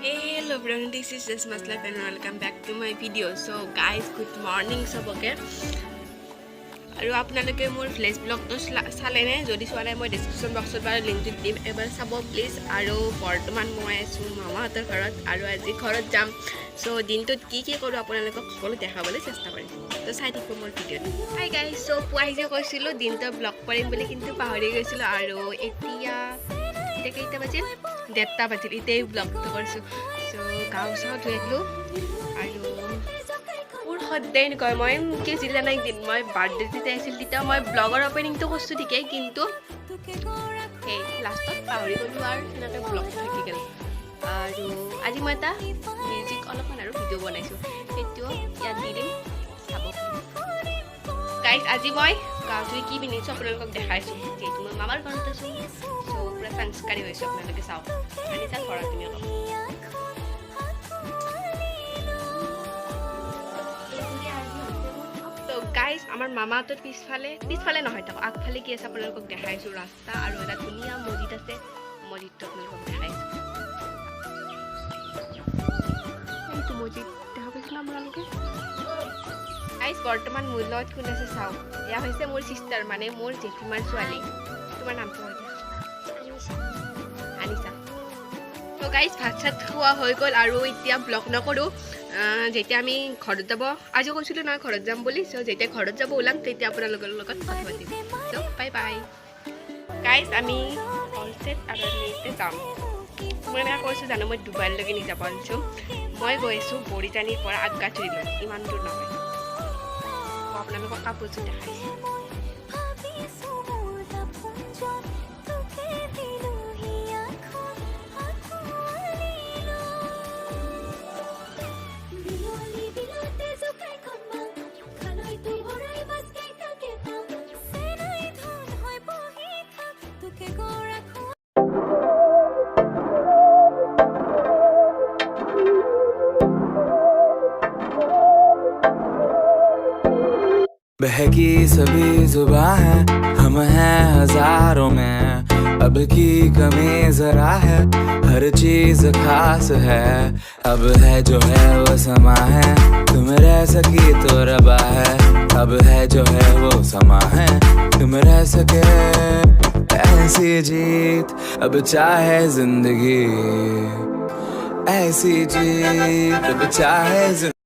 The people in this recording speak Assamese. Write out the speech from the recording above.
Hello everyone, this is just Masla and welcome back to my video. So guys, good morning सबके আৰু আপোনালোকে মোৰ ফ্লেশ ব্লগটো চালে নে যদি চোৱা নাই মই ডেসক্ৰিপচন বক্সত বাৰ লিংকটো দিম এবাৰ চাব প্লিজ আৰু বৰ্তমান মই আছো মামাহঁতৰ ঘৰত আৰু আজি ঘৰত যাম সো দিনটোত কি কৰো আপোনালোকক সকলো দেখাবলৈ চেষ্টা কৰিম তো চাই থাকিব মোৰ ভিডিঅ'টো হাই গাইস সো পুৱাই যে কৈছিলো দিনটো ব্লগ কৰিম বুলি কিন্তু পাহৰি গৈছিলো আৰু এতিয়া কেইটা বাজিল 1:30 বাজিল ইতেই ব্লগটো কৰিছো সো গাঁও চাও ধুই আহিলো আৰু সদায় নকয় মই কি জিলা নাই দিন মই বাৰ্থডে যেতিয়া আছিল তেতিয়া মই ব্লগৰ অপেনিংটো কৰিছোঁ ঠিকেই কিন্তু সেই লাষ্টত পাহৰি গ'লোঁ আৰু সেনেকৈ ব্লগ থাকি গ'ল আৰু আজি মই এটা মিউজিক অলপমান আৰু ভিডিঅ' বনাইছোঁ সেইটো ইয়াত দি দিম চাব গাইজ আজি মই গাঁৱত কি পিন্ধিছোঁ আপোনালোকক দেখাইছোঁ যিহেতু মই মামাৰ ঘৰত আছোঁ চ' পূৰা সংস্কাৰী হৈছোঁ আপোনালোকে চাওক আনিছা ঘৰত তুমি অলপ গাইজ আমাৰ মামাহঁতৰ পিছফালে নহয় তাকো আগফালে কি আছে আপোনালোকক দেখাইছোঁ ৰাস্তা আৰু এটা ধুনীয়া মছজিদ আছে মছজিদটো আপোনালোকক দেখাইছোঁ এইটো মছজিদ দেখা পাইছিল আপোনালোকে গাইজ বৰ্তমান মোৰ লগত কোন আছে চাওক এয়া হৈছে মোৰ চিষ্টাৰ মানে মোৰ জেঠিমাৰ ছোৱালী তোমাৰ নামটো হয় আনিছা তো গাইজ ভাত চাত খোৱা হৈ গ'ল আৰু এতিয়া ব্লগ নকৰোঁ যেতিয়া আমি ঘৰত যাব আজি কৈছিলোঁ নহয় ঘৰত যাম বুলি চ' যেতিয়া ঘৰত যাব ওলাম তেতিয়া আপোনালোকৰ লগত কথা পাতিম চ' বাই বাই গাইজ আমি অলছেট আৰু আমি এতিয়া যাম মই এনেকৈ কৈছোঁ জানো মই ডুবাইলৈকে নিজাব আনিছোঁ মই গৈ আছোঁ বৰিজানীৰ পৰা আগাচুৰিলৈ ইমান দূৰ নহয় মই আপোনালোকক কাপোৰযোৰ দেখাইছোঁ बहकी सभी जुबां है हम हैं हजारों में अब की कमी जरा है हर चीज खास है अब है जो है वो समा है तुम रह सकी तो रबा है अब है जो है वो समा है तुम रह सके ऐसी जीत अब चाहे जिंदगी ऐसी जीत अब चाहे